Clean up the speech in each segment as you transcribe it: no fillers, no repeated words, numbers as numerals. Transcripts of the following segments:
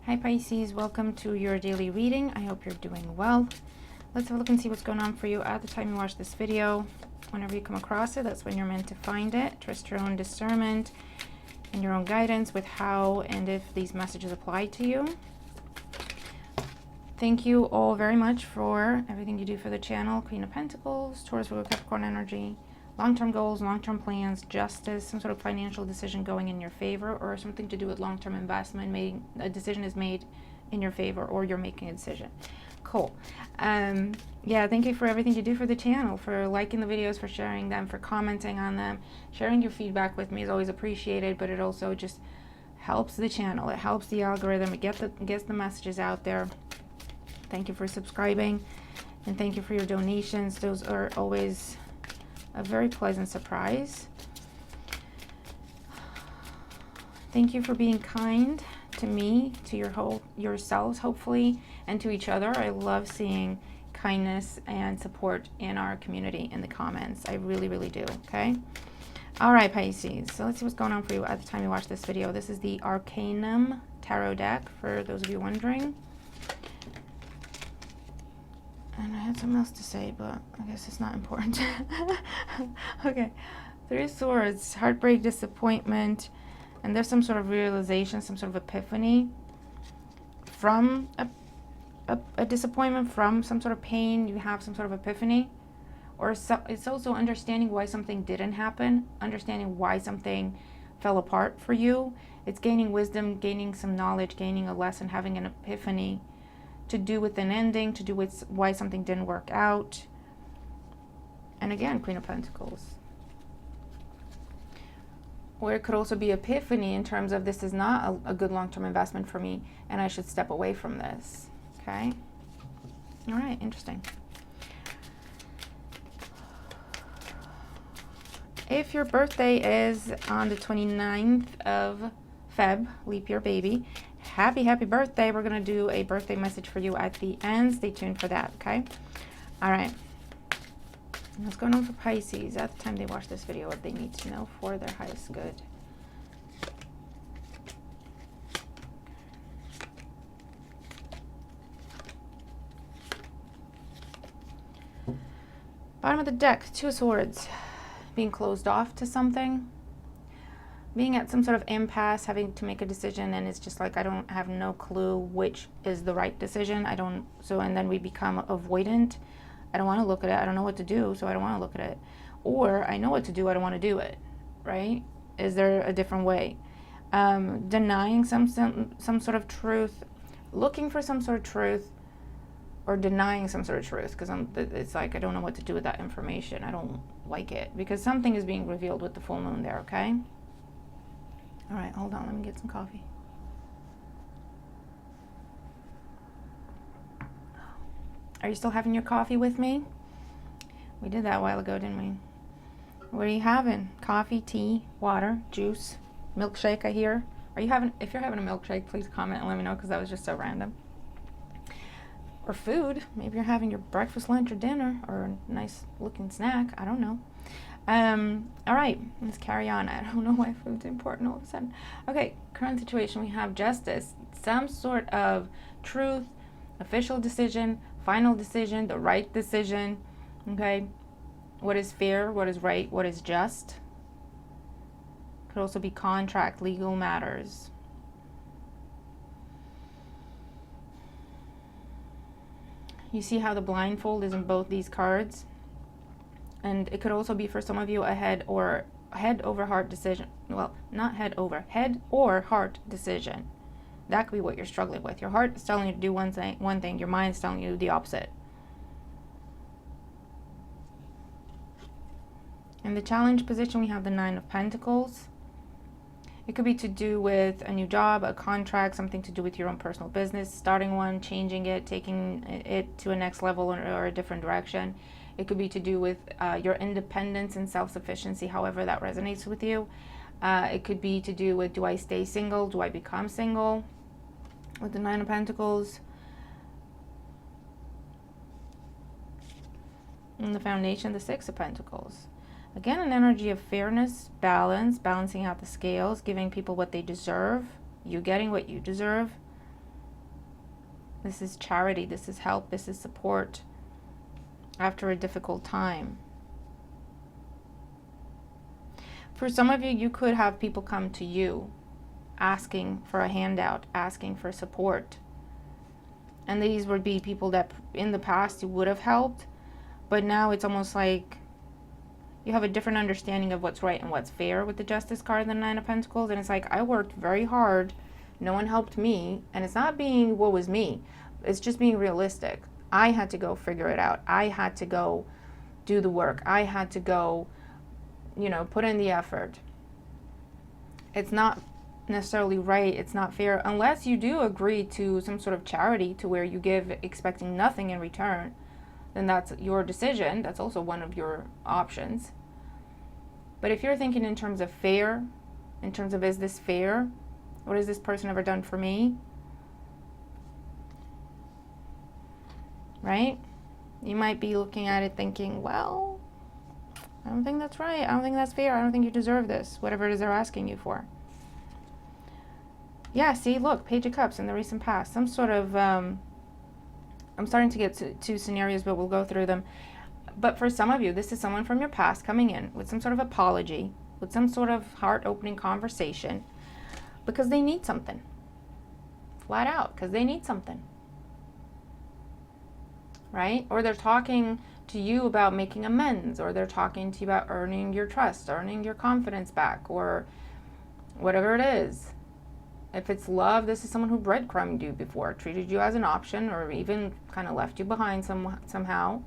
Hi Pisces, welcome to your daily reading. I hope you're doing well. Let's have a look and see what's going on for you at the time you watch this video. Whenever you come across it, that's when you're meant to find it. Trust your own discernment and your own guidance with how and if these messages apply to you. Thank you all very much for everything you do for the channel. Queen of Pentacles, Taurus, Virgo, Capricorn energy. Long-term goals, long-term plans, justice, some sort of financial decision going in your favor, or something to do with long-term investment. A decision is made in your favor, or you're making a decision. Cool. Yeah, thank you for everything you do for the channel, for liking the videos, for sharing them, for commenting on them. Sharing your feedback with me is always appreciated, but it also just helps the channel. It helps the algorithm. It gets the messages out there. Thank you for subscribing, and thank you for your donations. Those are always a very pleasant surprise. Thank you for being kind to me, to yourselves, hopefully, and to each other. I love seeing kindness and support in our community in the comments. I really, really do, okay? All right, Pisces. So let's see what's going on for you at the time you watch this video. This is the Arcanum Tarot deck, for those of you wondering. And I had something else to say, but I guess it's not important. Okay. Three of Swords, heartbreak, disappointment, and there's some sort of realization, some sort of epiphany from a disappointment, from some sort of pain. You have some sort of epiphany. Or it's also understanding why something didn't happen, understanding why something fell apart for you. It's gaining wisdom, gaining some knowledge, gaining a lesson, having an epiphany to do with an ending, to do with why something didn't work out. And again, Queen of Pentacles. Or it could also be epiphany in terms of this is not a good long-term investment for me and I should step away from this. Okay? All right, interesting. If your birthday is on the 29th of Feb, leap year baby, happy birthday. We're going to do a birthday message for you at the end. Stay tuned for that, okay? All right. What's going on for Pisces at the time they watch this video? What they need to know for their highest good. Bottom of the deck, Two of Swords. Being closed off to something. Being at some sort of impasse, having to make a decision, and it's just like I don't have no clue which is the right decision. And then we become avoidant. I don't want to look at it. I don't know what to do, so I don't want to look at it. Or I know what to do, I don't want to do it. Right? Is there a different way? Denying some sort of truth, looking for some sort of truth, or denying some sort of truth, because it's like I don't know what to do with that information. I don't like it because something is being revealed with the full moon there. Okay. All right, hold on. Let me get some coffee. Are you still having your coffee with me? We did that a while ago, didn't we? What are you having? Coffee, tea, water, juice, milkshake, I hear. If you're having a milkshake, please comment and let me know, because that was just so random. Or food. Maybe you're having your breakfast, lunch, or dinner, or a nice looking snack. I don't know. All right, let's carry on. I don't know why food's important all of a sudden. Okay, current situation, we have justice, some sort of truth, official decision, final decision, the right decision. Okay, what is fair, what is right, what is just. Could also be contract, legal matters. You see how the blindfold is in both these cards? And it could also be for some of you a head over heart decision. Well, not head over, head or heart decision. That could be what you're struggling with. Your heart is telling you to do one thing. Your mind is telling you the opposite. In the challenge position, we have the Nine of Pentacles. It could be to do with a new job, a contract, something to do with your own personal business, starting one, changing it, taking it to a next level or a different direction. It could be to do with your independence and self-sufficiency, however that resonates with you. It could be to do with, do I stay single? Do I become single? With the Nine of Pentacles. And the foundation, the Six of Pentacles. Again, an energy of fairness, balance, balancing out the scales, giving people what they deserve, you getting what you deserve. This is charity. This is help. This is support after a difficult time. For some of you, you could have people come to you asking for a handout, asking for support. And these would be people that in the past you would have helped, but now it's almost like you have a different understanding of what's right and what's fair with the Justice card and the Nine of Pentacles. And it's like, I worked very hard. No one helped me. And it's not being, woe is me. It's just being realistic. I had to go figure it out. I had to go do the work. I had to go, put in the effort. It's not necessarily right. It's not fair unless you do agree to some sort of charity to where you give expecting nothing in return. Then that's your decision. That's also one of your options. But if you're thinking in terms of fair, in terms of, is this fair? What has this person ever done for me? Right? You might be looking at it thinking, well, I don't think that's right. I don't think that's fair. I don't think you deserve this, whatever it is they're asking you for. Yeah, see, look, Page of Cups in the recent past. Some sort of, I'm starting to get to two scenarios, but we'll go through them. But for some of you, this is someone from your past coming in with some sort of apology, with some sort of heart-opening conversation, because they need something. Flat out, because they need something. Right? Or they're talking to you about making amends, or they're talking to you about earning your trust, earning your confidence back, or whatever it is. If it's love, this is someone who breadcrumbed you before, treated you as an option, or even kind of left you behind somehow.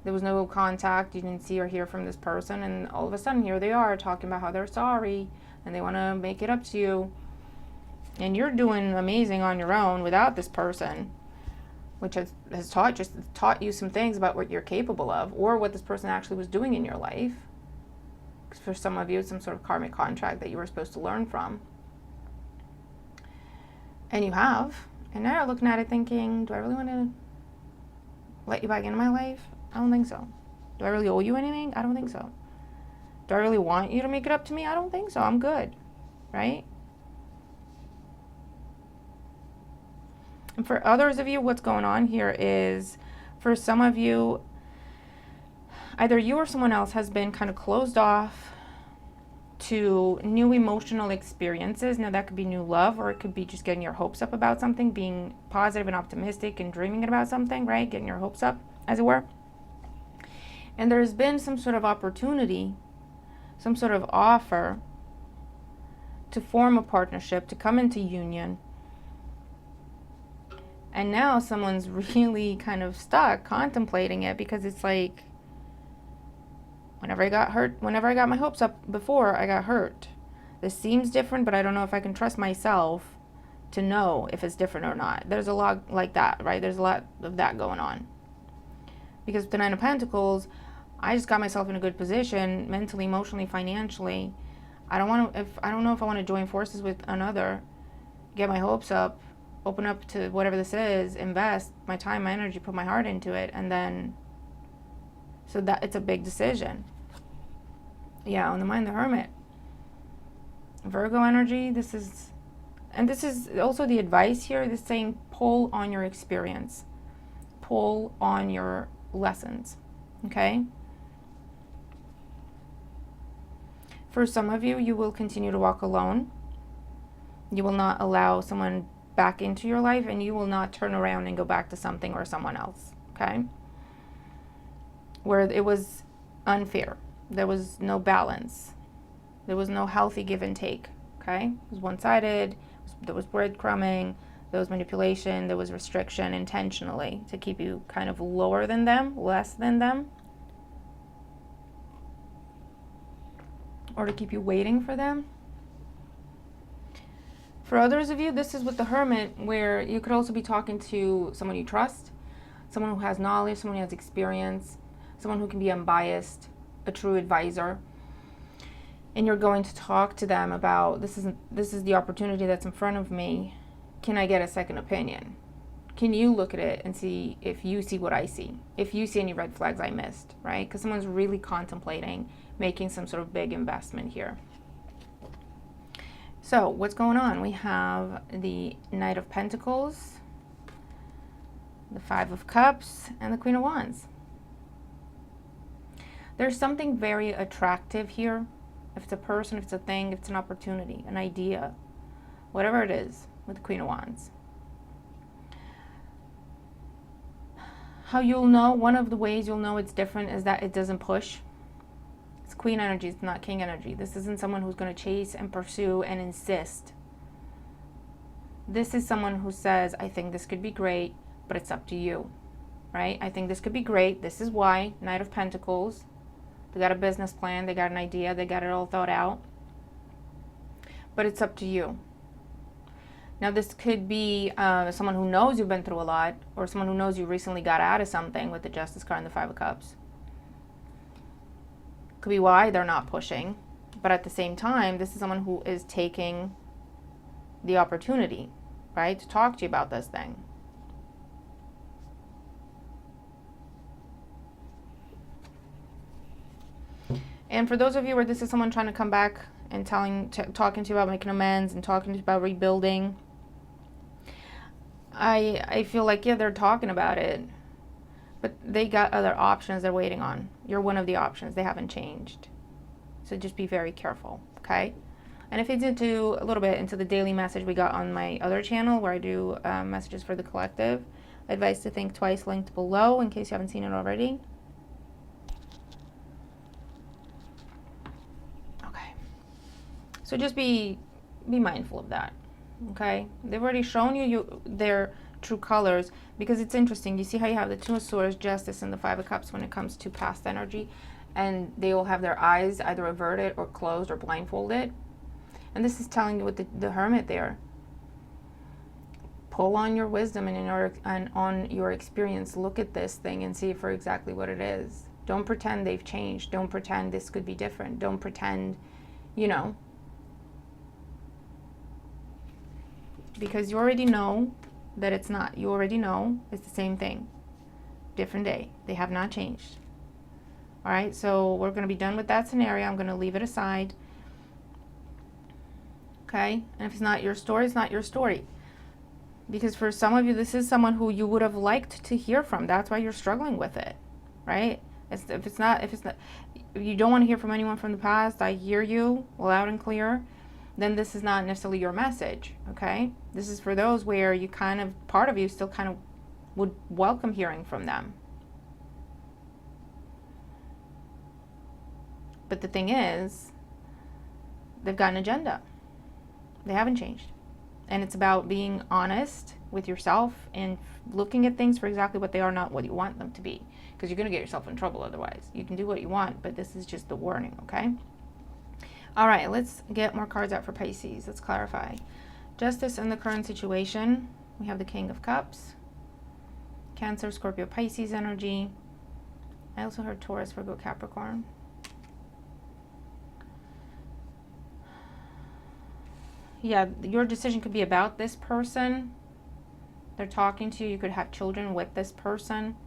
There was no contact, you didn't see or hear from this person, and all of a sudden here they are talking about how they're sorry, and they want to make it up to you. And you're doing amazing on your own without this person, which has taught you some things about what you're capable of, or what this person actually was doing in your life. Because for some of you, it's some sort of karmic contract that you were supposed to learn from. And you have. And now you're looking at it thinking, do I really want to let you back into my life? I don't think so. Do I really owe you anything? I don't think so. Do I really want you to make it up to me? I don't think so. I'm good. Right? And for others of you, what's going on here is, for some of you, either you or someone else has been kind of closed off to new emotional experiences. Now that could be new love, or it could be just getting your hopes up about something, being positive and optimistic and dreaming about something, right? Getting your hopes up, as it were. And there's been some sort of opportunity, some sort of offer to form a partnership, to come into union. And now someone's really kind of stuck contemplating it, because it's like, whenever I got my hopes up before, I got hurt. This seems different, but I don't know if I can trust myself to know if it's different or not. There's a lot like that, right? There's a lot of that going on. Because with the Nine of Pentacles, I just got myself in a good position, mentally, emotionally, financially. I don't know if I want to join forces with another, get my hopes up, open up to whatever this is, invest my time, my energy, put my heart into it, and then, so that it's a big decision. Yeah, on the Mind the Hermit. Virgo energy, this is also the advice here, this saying, pull on your experience. Pull on your lessons, okay? For some of you, you will continue to walk alone. You will not allow someone back into your life, and you will not turn around and go back to something or someone else, okay? Where it was unfair. There was no balance. There was no healthy give and take, okay? It was one-sided. There was breadcrumbing. There was manipulation. There was restriction intentionally to keep you kind of lower than them, less than them, or to keep you waiting for them. For others of you, this is with the Hermit, where you could also be talking to someone you trust, someone who has knowledge, someone who has experience, someone who can be unbiased, a true advisor. And you're going to talk to them about, this is the opportunity that's in front of me. Can I get a second opinion? Can you look at it and see if you see what I see? If you see any red flags I missed, right? Because someone's really contemplating making some sort of big investment here. So what's going on? We have the Knight of Pentacles, the Five of Cups, and the Queen of Wands. There's something very attractive here. If it's a person, if it's a thing, if it's an opportunity, an idea, whatever it is, with the Queen of Wands. How you'll know, one of the ways you'll know it's different is that it doesn't push. It's Queen energy, it's not King energy. This isn't someone who's going to chase and pursue and insist. This is someone who says, I think this could be great, but it's up to you, right? I think this could be great. This is why. Knight of Pentacles. They got a business plan. They got an idea. They got it all thought out. But it's up to you. Now, this could be someone who knows you've been through a lot, or someone who knows you recently got out of something with the Justice card and the Five of Cups. Could be why they're not pushing. But at the same time, this is someone who is taking the opportunity, right, to talk to you about this thing. And for those of you where this is someone trying to come back and talking to you about making amends and talking to you about rebuilding, I feel like, yeah, they're talking about it, but they got other options they're waiting on. You're one of the options. They haven't changed. So just be very careful, okay? And if you did do a little bit into the daily message we got on my other channel where I do messages for the collective, advice to think twice, linked below in case you haven't seen it already. Okay. So just be mindful of that, okay? They've already shown you their true colors, because it's interesting. You see how you have the Two of Swords, Justice, and the Five of Cups when it comes to past energy, and they will have their eyes either averted or closed or blindfolded. And this is telling you with the Hermit there. Pull on your wisdom and on your experience. Look at this thing and see for exactly what it is. Don't pretend they've changed. Don't pretend this could be different. Don't pretend, you know. Because you already know that it's not. You already know it's the same thing. Different day. They have not changed. All right, so we're going to be done with that scenario. I'm going to leave it aside. Okay, and if it's not your story, it's not your story. Because for some of you, this is someone who you would have liked to hear from. That's why you're struggling with it, right? If it's not, you don't want to hear from anyone from the past, I hear you loud and clear, then this is not necessarily your message, okay? This is for those where you kind of, part of you still kind of would welcome hearing from them. But the thing is, they've got an agenda. They haven't changed. And it's about being honest with yourself and looking at things for exactly what they are, not what you want them to be. Because you're going to get yourself in trouble otherwise. You can do what you want, but this is just the warning, okay? All right, let's get more cards out for Pisces. Let's clarify. Justice in the current situation. We have the King of Cups. Cancer, Scorpio, Pisces energy. I also heard Taurus, Virgo, Capricorn. Yeah, your decision could be about this person. They're talking to you. You could have children with this person.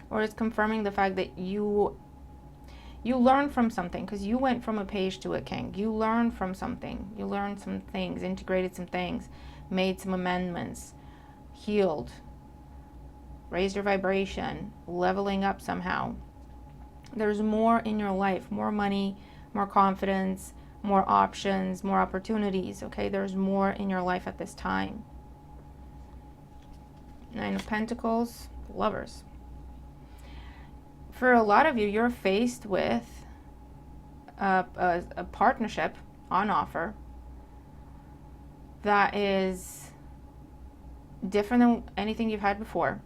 Or it's confirming the fact that you learn from something, because you went from a page to a king. You learned from something. You learned some things, integrated some things, made some amendments, healed, raised your vibration, leveling up somehow. There's more in your life, more money, more confidence, more options, more opportunities, okay? There's more in your life at this time. Nine of Pentacles, Lovers. For a lot of you, you're faced with a partnership on offer that is different than anything you've had before.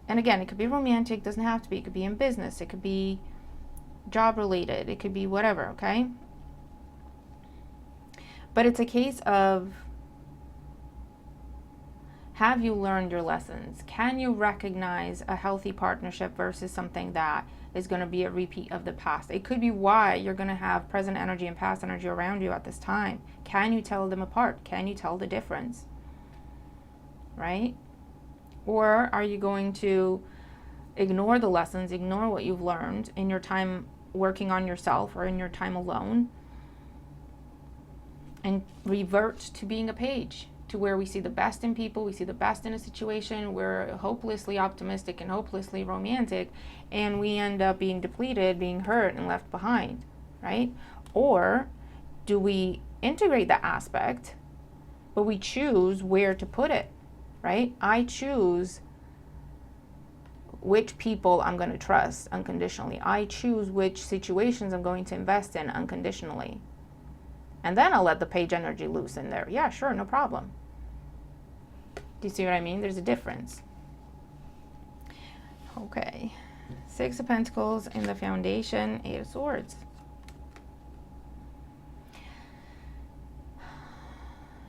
And again, it could be romantic, doesn't have to be. It could be in business. It could be job related. It could be whatever, okay? But it's a case of, have you learned your lessons? Can you recognize a healthy partnership versus something that is going to be a repeat of the past? It could be why you're going to have present energy and past energy around you at this time. Can you tell them apart? Can you tell the difference? Right? Or are you going to ignore the lessons, ignore what you've learned in your time working on yourself or in your time alone, and revert to being a page, to where we see the best in people, we see the best in a situation, we're hopelessly optimistic and hopelessly romantic, and we end up being depleted, being hurt, and left behind, right? Or do we integrate that aspect, but we choose where to put it, right? I choose which people I'm going to trust unconditionally. I choose which situations I'm going to invest in unconditionally. And then I'll let the page energy loose in there. Yeah, sure, no problem. Do you see what I mean? There's a difference. Okay. 6 of Pentacles in the foundation, 8 of Swords.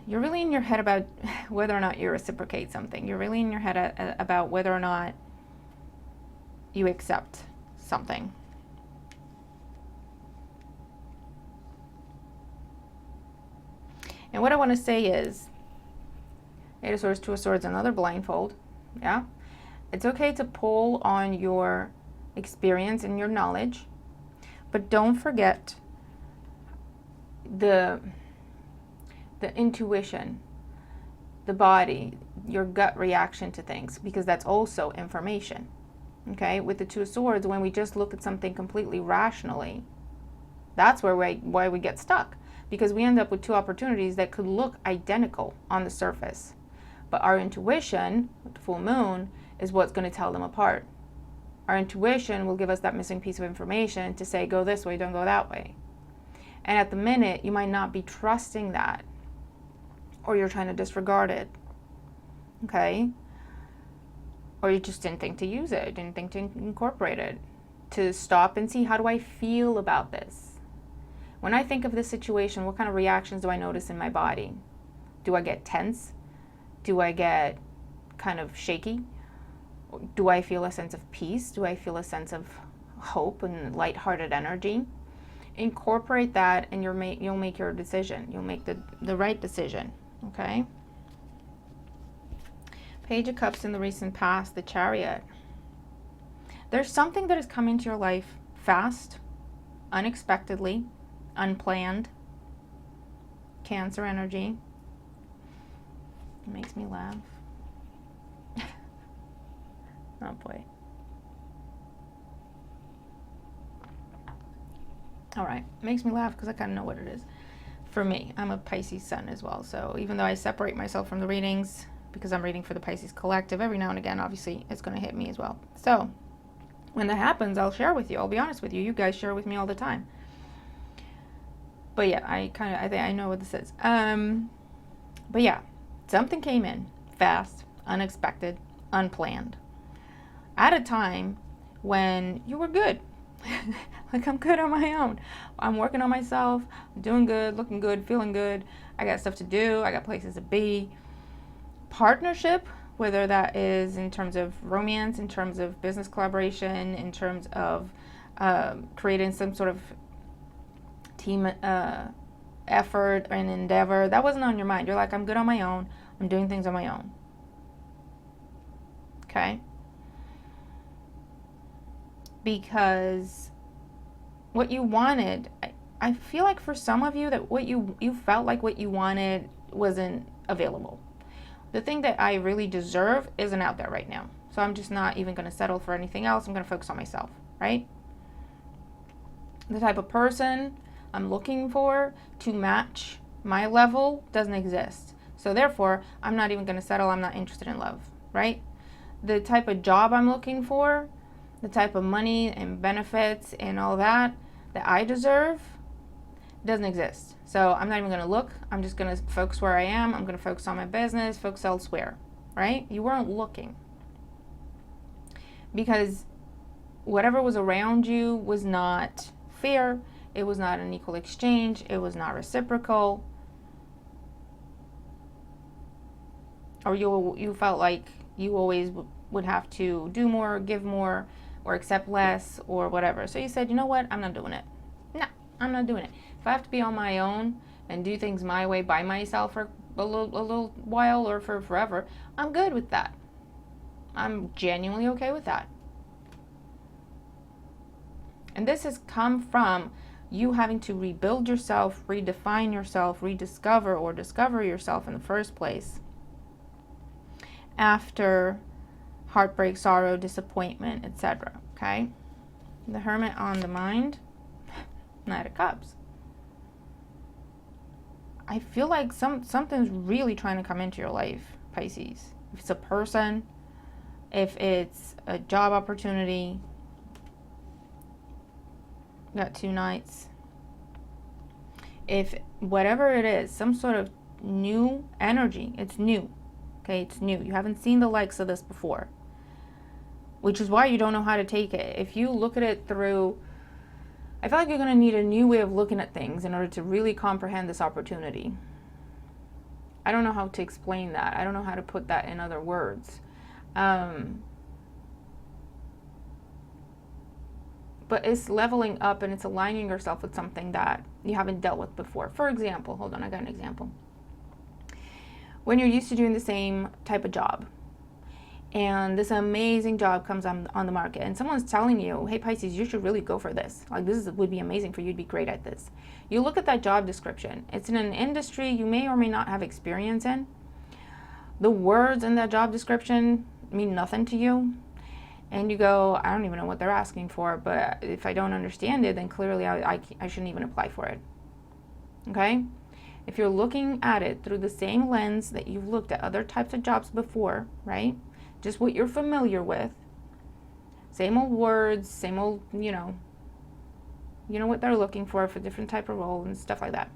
You're really in your head about whether or not you reciprocate something. You're really in your head about whether or not you accept something. And what I want to say is, 8 of Swords, 2 of Swords, another blindfold. Yeah? It's okay to pull on your experience and your knowledge, but don't forget the intuition, the body, your gut reaction to things, because that's also information. Okay? With the 2 of Swords, when we just look at something completely rationally, that's why we get stuck. Because we end up with 2 opportunities that could look identical on the surface. But our intuition, with the full moon, is what's going to tell them apart. Our intuition will give us that missing piece of information to say, go this way, don't go that way. And at the minute, you might not be trusting that, or you're trying to disregard it. Okay? Or you just didn't think to use it, didn't think to incorporate it. To stop and see, how do I feel about this? When I think of this situation, what kind of reactions do I notice in my body? Do I get tense? Do I get kind of shaky? Do I feel a sense of peace? Do I feel a sense of hope and lighthearted energy? Incorporate that and you'll make your decision. You'll make the right decision, okay? Page of Cups in the recent past, the Chariot. There's something that has come into your life fast, unexpectedly, unplanned. Cancer energy. It makes me laugh. Oh boy. All right, it makes me laugh because I kind of know what it is. For me, I'm a Pisces sun as well, so even though I separate myself from the readings because I'm reading for the Pisces collective, every now and again, obviously, it's going to hit me as well. So when that happens, I'll share with you. I'll be honest with you. You guys share with me all the time. But yeah, I think I know what this is. But yeah, something came in fast, unexpected, unplanned, at a time when you were good. Like, I'm good on my own. I'm working on myself, I'm doing good, looking good, feeling good. I got stuff to do. I got places to be. Partnership, whether that is in terms of romance, in terms of business collaboration, in terms of creating some sort of team effort and endeavor, that wasn't on your mind. You're like, I'm good on my own. I'm doing things on my own. Okay? Because what you wanted, I feel like for some of you that what you felt like what you wanted wasn't available. The thing that I really deserve isn't out there right now. So I'm just not even going to settle for anything else. I'm going to focus on myself, right? The type of person I'm looking for to match my level doesn't exist. So therefore, I'm not even going to settle. I'm not interested in love, right? The type of job I'm looking for, the type of money and benefits and all that I deserve doesn't exist. So I'm not even going to look. I'm just going to focus where I am. I'm going to focus on my business, focus elsewhere, right? You weren't looking. Because whatever was around you was not fair. It was not an equal exchange. It was not reciprocal. Or you felt like you always would have to do more, give more, or accept less, or whatever. So you said, you know what? I'm not doing it. No, I'm not doing it. If I have to be on my own and do things my way by myself for a little while or for forever, I'm good with that. I'm genuinely okay with that. And this has come from you having to rebuild yourself, redefine yourself, rediscover or discover yourself in the first place after heartbreak, sorrow, disappointment, etc. Okay? The Hermit on the mind, Knight of Cups. I feel like something's really trying to come into your life, Pisces. If it's a person, if it's a job opportunity, got 2 Knights. If whatever it is, some sort of new energy, it's new. Okay, it's new. You haven't seen the likes of this before, which is why you don't know how to take it. If you look at it through, I feel like you're going to need a new way of looking at things in order to really comprehend this opportunity. I don't know how to explain that. I don't know how to put that in other words. But it's leveling up and it's aligning yourself with something that you haven't dealt with before. For example, hold on, I got an example. When you're used to doing the same type of job, and this amazing job comes on the market, and someone's telling you, hey Pisces, you should really go for this. Like, this would be amazing for you to be great at this. You look at that job description. It's in an industry you may or may not have experience in. The words in that job description mean nothing to you. And you go, I don't even know what they're asking for, but if I don't understand it, then clearly I shouldn't even apply for it. Okay? If you're looking at it through the same lens that you've looked at other types of jobs before, right? Just what you're familiar with. Same old words, same old, you know what they're looking for different type of role and stuff like that.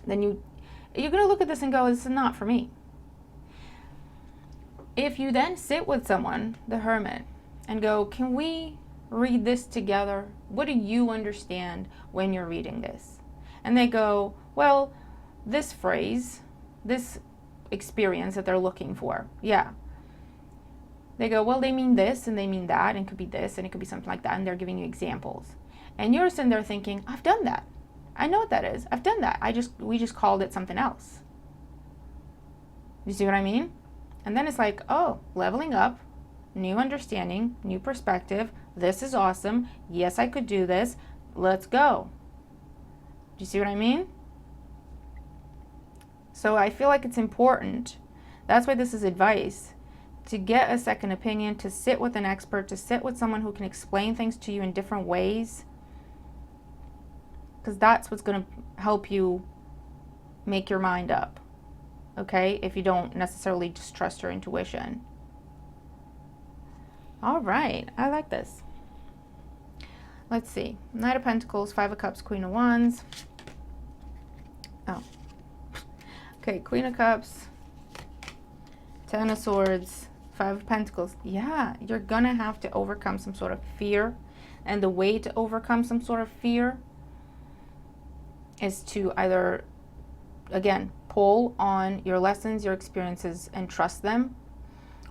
Then you're going to look at this and go, this is not for me. If you then sit with someone, the Hermit, and go, can we read this together? What do you understand when you're reading this? And they go, well, this phrase, this experience that they're looking for, yeah. They go, well, they mean this and they mean that, and it could be this and it could be something like that, and they're giving you examples. And you're sitting there thinking, I've done that. I know what that is. I've done that. We just called it something else. You see what I mean? And then it's like, oh, leveling up, new understanding, new perspective. This is awesome. Yes, I could do this. Let's go. Do you see what I mean? So I feel like it's important. That's why this is advice. To get a second opinion, to sit with an expert, to sit with someone who can explain things to you in different ways. Because that's what's going to help you make your mind up. Okay? If you don't necessarily just trust your intuition. All right. I like this. Let's see. Knight of Pentacles, 5 of Cups, Queen of Wands. Oh. Okay, Queen of Cups, 10 of Swords, 5 of Pentacles. Yeah, you're going to have to overcome some sort of fear. And the way to overcome some sort of fear is to either, again, pull on your lessons, your experiences, and trust them.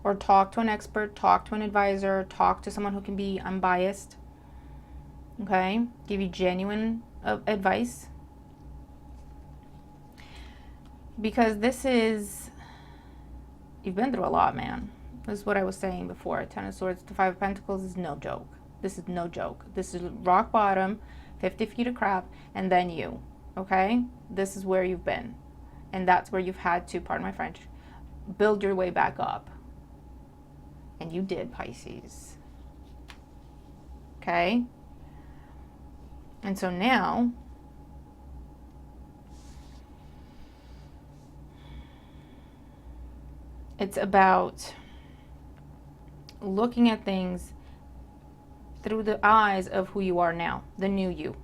Or talk to an expert, talk to an advisor, talk to someone who can be unbiased. Okay? Give you genuine advice. Because this is, you've been through a lot, man. This is what I was saying before. 10 of Swords to 5 of Pentacles is no joke. This is no joke. This is rock bottom, 50 feet of crap, and then you. Okay? This is where you've been. And that's where you've had to, pardon my French, build your way back up. And you did, Pisces. Okay? And so now, it's about looking at things through the eyes of who you are now, the new you.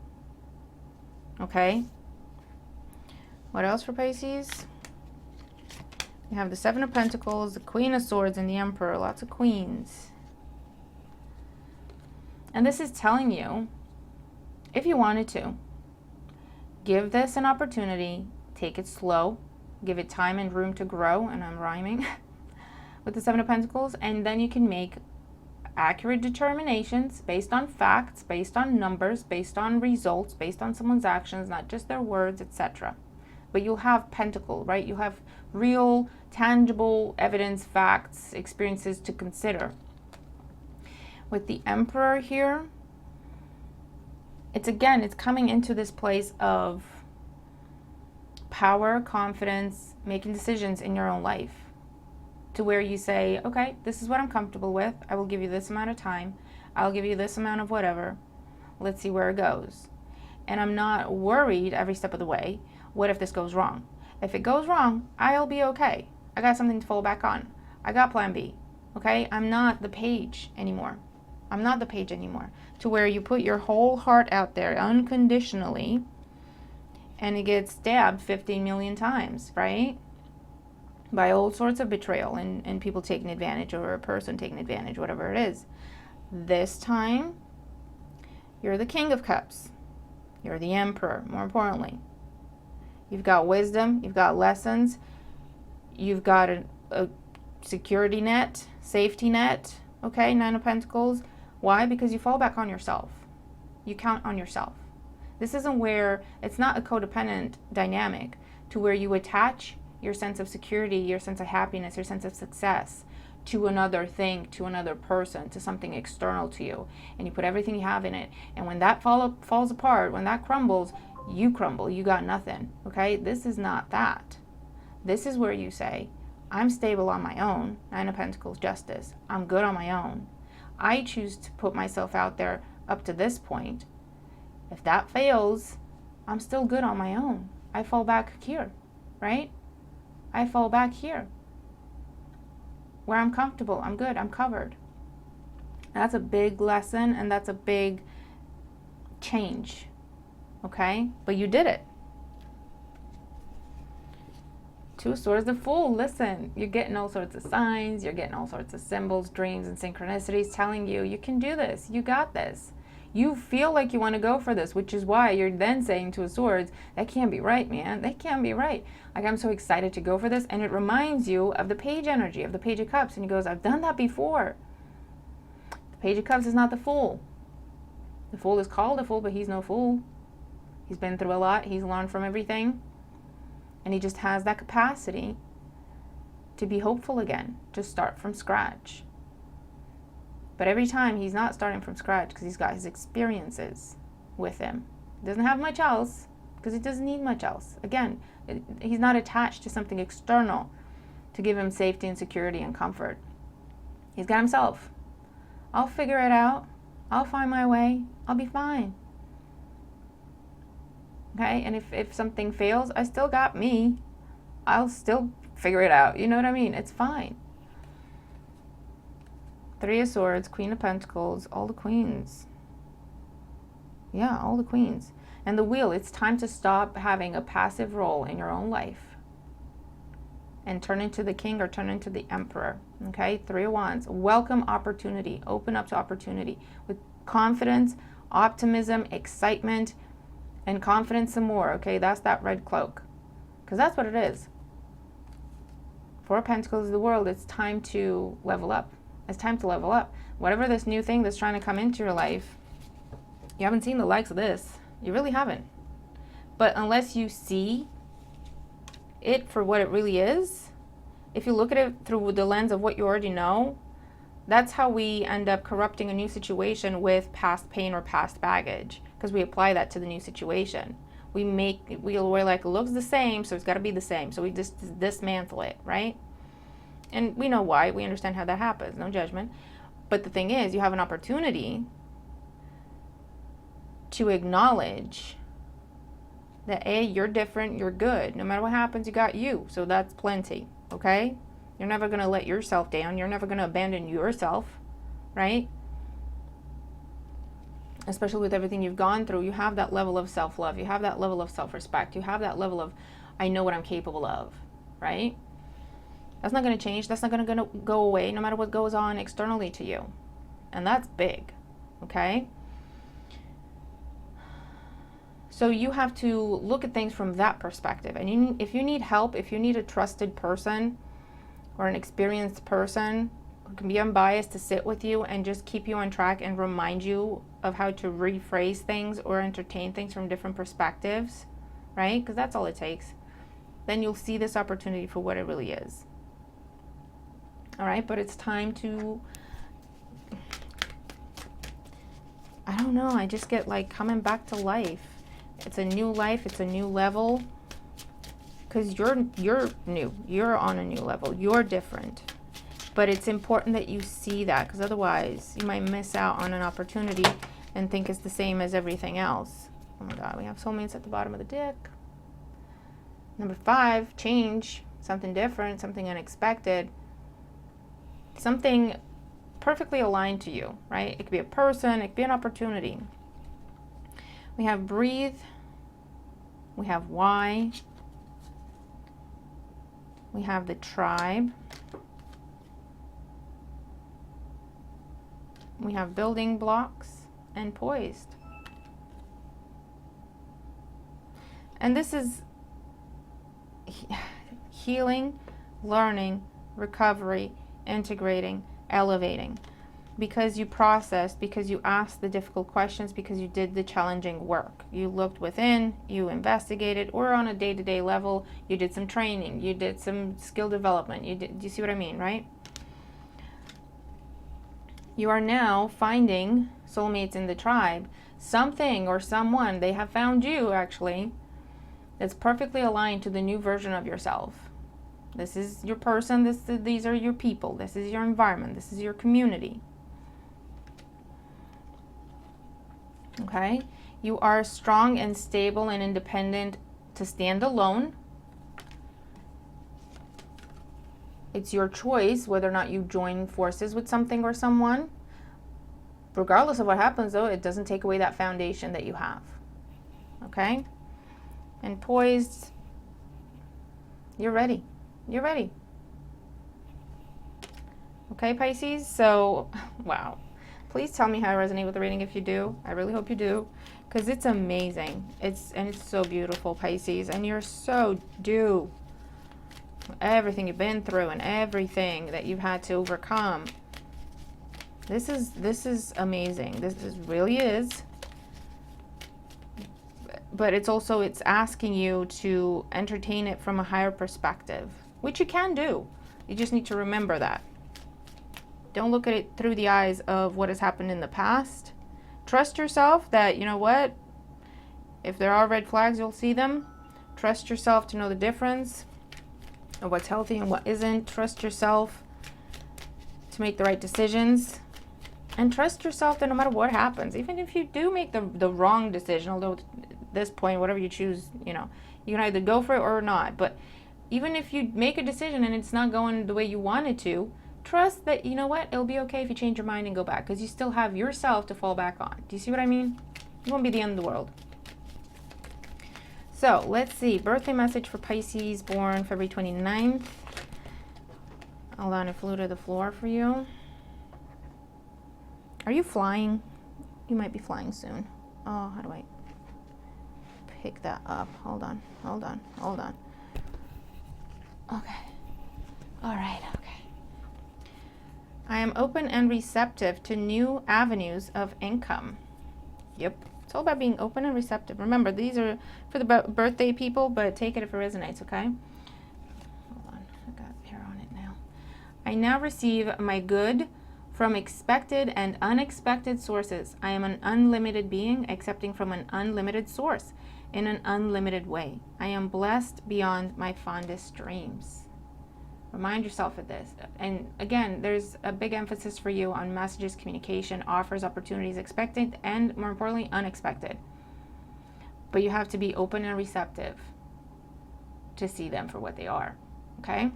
Okay? What else for Pisces? We have the 7 of Pentacles, the Queen of Swords, and the Emperor. Lots of queens. And this is telling you, if you wanted to, give this an opportunity, take it slow, give it time and room to grow, and I'm rhyming, with the 7 of Pentacles, and then you can make accurate determinations based on facts, based on numbers, based on results, based on someone's actions, not just their words, etc. But you'll have Pentacle, right? You have real, tangible evidence, facts, experiences to consider. With the Emperor here, it's again, it's coming into this place of power, confidence, making decisions in your own life, to where you say, okay, this is what I'm comfortable with. I will give you this amount of time. I'll give you this amount of whatever. Let's see where it goes. And I'm not worried every step of the way. What if this goes wrong? If it goes wrong, I'll be okay. I got something to fall back on. I got plan B. Okay? I'm not the page anymore. I'm not the page anymore. To where you put your whole heart out there unconditionally and it gets stabbed 15 million times, right? By all sorts of betrayal and people taking advantage, or a person taking advantage, whatever it is. This time, you're the King of Cups. You're the Emperor, more importantly. You've got wisdom, you've got lessons, you've got a security net, safety net, okay, Nine of Pentacles. Why? Because you fall back on yourself. You count on yourself. This isn't where, it's not a codependent dynamic to where you attach your sense of security, your sense of happiness, your sense of success to another thing, to another person, to something external to you. And you put everything you have in it. And when that falls apart, when that crumbles, you crumble. You got nothing. Okay? This is not that. This is where you say, I'm stable on my own. Nine of Pentacles, justice. I'm good on my own. I choose to put myself out there up to this point. If that fails, I'm still good on my own. I fall back here, right? I fall back here. Where I'm comfortable, I'm good, I'm covered. That's a big lesson, and that's a big change, okay? But you did it. Two of Swords, the Fool. Listen, you're getting all sorts of signs, you're getting all sorts of symbols, dreams, and synchronicities telling you, you can do this, you got this. You feel like you want to go for this, which is why you're then saying Two of Swords, that can't be right, man. That can't be right. Like, I'm so excited to go for this. And it reminds you of the Page energy, of the Page of Cups. And he goes, I've done that before. The Page of Cups is not the Fool. The Fool is called a fool, but he's no fool. He's been through a lot. He's learned from everything. And he just has that capacity to be hopeful again, to start from scratch. But every time he's not starting from scratch because he's got his experiences with him. He doesn't have much else because he doesn't need much else. Again, he's not attached to something external to give him safety and security and comfort. He's got himself. I'll figure it out. I'll find my way. I'll be fine. Okay? And if something fails, I still got me. I'll still figure it out. You know what I mean? It's fine. Three of Swords, Queen of Pentacles, all the queens. Yeah, all the queens. And the Wheel, it's time to stop having a passive role in your own life and turn into the King or turn into the Emperor. Okay, Three of Wands. Welcome opportunity. Open up to opportunity with confidence, optimism, excitement, and confidence some more. Okay, that's that red cloak. Because that's what it is. Four of Pentacles of the World, it's time to level up. It's time to level up. Whatever this new thing that's trying to come into your life, you haven't seen the likes of this. You really haven't. But unless you see it for what it really is, if you look at it through the lens of what you already know, that's how we end up corrupting a new situation with past pain or past baggage, because we apply that to the new situation. We're like, it looks the same, so it's got to be the same. So we just dismantle it, right? And we know why. We understand how that happens. No judgment. But the thing is, you have an opportunity to acknowledge that, A, you're different, you're good. No matter what happens, you got you. So that's plenty, okay? You're never going to let yourself down. You're never going to abandon yourself, right? Especially with everything you've gone through, you have that level of self-love. You have that level of self-respect. You have that level of, I know what I'm capable of, right? That's not going to change. That's not going to go away no matter what goes on externally to you. And that's big, okay? So you have to look at things from that perspective. And if you need help, if you need a trusted person or an experienced person who can be unbiased to sit with you and just keep you on track and remind you of how to rephrase things or entertain things from different perspectives, right? Because that's all it takes. Then you'll see this opportunity for what it really is. All right, but it's time to I don't know, I just get like coming back to life. It's a new life, it's a new level. Because you're new, you're on a new level, you're different. But it's important that you see that, because otherwise you might miss out on an opportunity and think it's the same as everything else. Oh my God, we have soulmates at the bottom of the deck. Number 5, change, something different, something unexpected, something perfectly aligned to you, right? It could be a person, it could be an opportunity. We have breathe, we have why, we have the tribe, we have building blocks, and poised. And this is healing, learning, recovery, integrating, elevating. Because you processed, because you asked the difficult questions, because you did the challenging work. You looked within, you investigated, or on a day-to-day level, you did some training, you did some skill development. Do you see what I mean, right? You are now finding soulmates in the tribe. Something or someone, they have found you actually, that's perfectly aligned to the new version of yourself. This is your person, these are your people, this is your environment, this is your community. Okay? You are strong and stable and independent to stand alone. It's your choice whether or not you join forces with something or someone. Regardless of what happens, though, it doesn't take away that foundation that you have. Okay? And poised, you're ready. You're ready. Okay, Pisces? So, wow. Please tell me how I resonate with the reading if you do. I really hope you do, because it's amazing. It's so beautiful, Pisces, and you're so due. Everything you've been through and everything that you've had to overcome. This is amazing. This really is. But it's asking you to entertain it from a higher perspective, which you can do. You just need to remember that. Don't look at it through the eyes of what has happened in the past. Trust yourself that, you know what, if there are red flags, you'll see them. Trust yourself to know the difference of what's healthy and what isn't. Trust yourself to make the right decisions. And trust yourself that no matter what happens, even if you do make the wrong decision, although at this point, whatever you choose, you can either go for it or not. But even if you make a decision and it's not going the way you want it to, trust that, you know what, it'll be okay if you change your mind and go back, because you still have yourself to fall back on. Do you see what I mean? It won't be the end of the world. So let's see, birthday message for Pisces born February 29th. Hold on, it flew to the floor for you. Are you flying? You might be flying soon. Oh, how do I pick that up? Hold on. Okay. All right, okay. I am open and receptive to new avenues of income. Yep. It's all about being open and receptive. Remember, these are for the birthday people, but take it if it resonates, okay? Hold on. I got hair on it now. I now receive my good from expected and unexpected sources. I am an unlimited being, accepting from an unlimited source in an unlimited way. I am blessed beyond my fondest dreams. Remind yourself of this. And again, there's a big emphasis for you on messages, communication, offers, opportunities, expected, and more importantly, unexpected. But you have to be open and receptive to see them for what they are. Okay?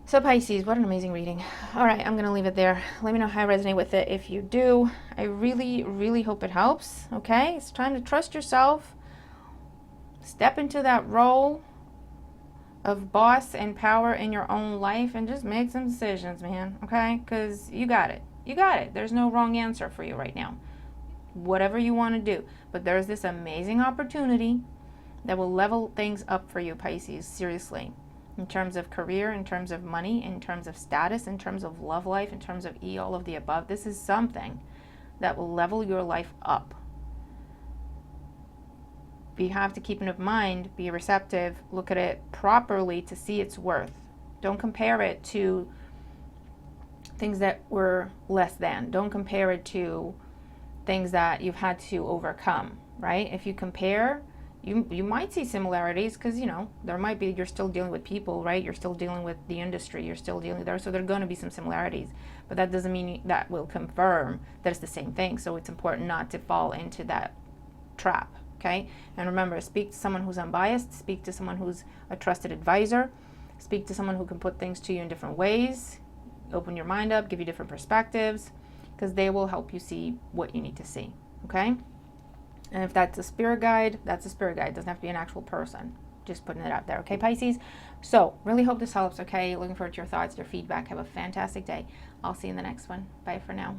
So Pisces, what an amazing reading. All right, I'm going to leave it there. Let me know how I resonate with it if you do. I really, really hope it helps. Okay? It's time to trust yourself. Step into that role of boss and power in your own life and just make some decisions, man. Okay? Because you got it. You got it. There's no wrong answer for you right now. Whatever you want to do. But there's this amazing opportunity that will level things up for you, Pisces. Seriously. In terms of career, in terms of money, in terms of status, in terms of love life, in terms of all of the above. This is something that will level your life up. But you have to keep in mind, be receptive, look at it properly to see its worth. Don't compare it to things that were less than. Don't compare it to things that you've had to overcome, right? If you compare, you might see similarities because, you know, there might be, you're still dealing with people, right? You're still dealing with the industry, you're still dealing there, so there are going to be some similarities, but that doesn't mean that will confirm that it's the same thing. So it's important not to fall into that trap, okay? And remember, speak to someone who's unbiased, speak to someone who's a trusted advisor, speak to someone who can put things to you in different ways, open your mind up, give you different perspectives, because they will help you see what you need to see, okay? And if that's a spirit guide, that's a spirit guide. It doesn't have to be an actual person. Just putting it out there, okay, Pisces? So, really hope this helps, okay? Looking forward to your thoughts, your feedback. Have a fantastic day. I'll see you in the next one. Bye for now.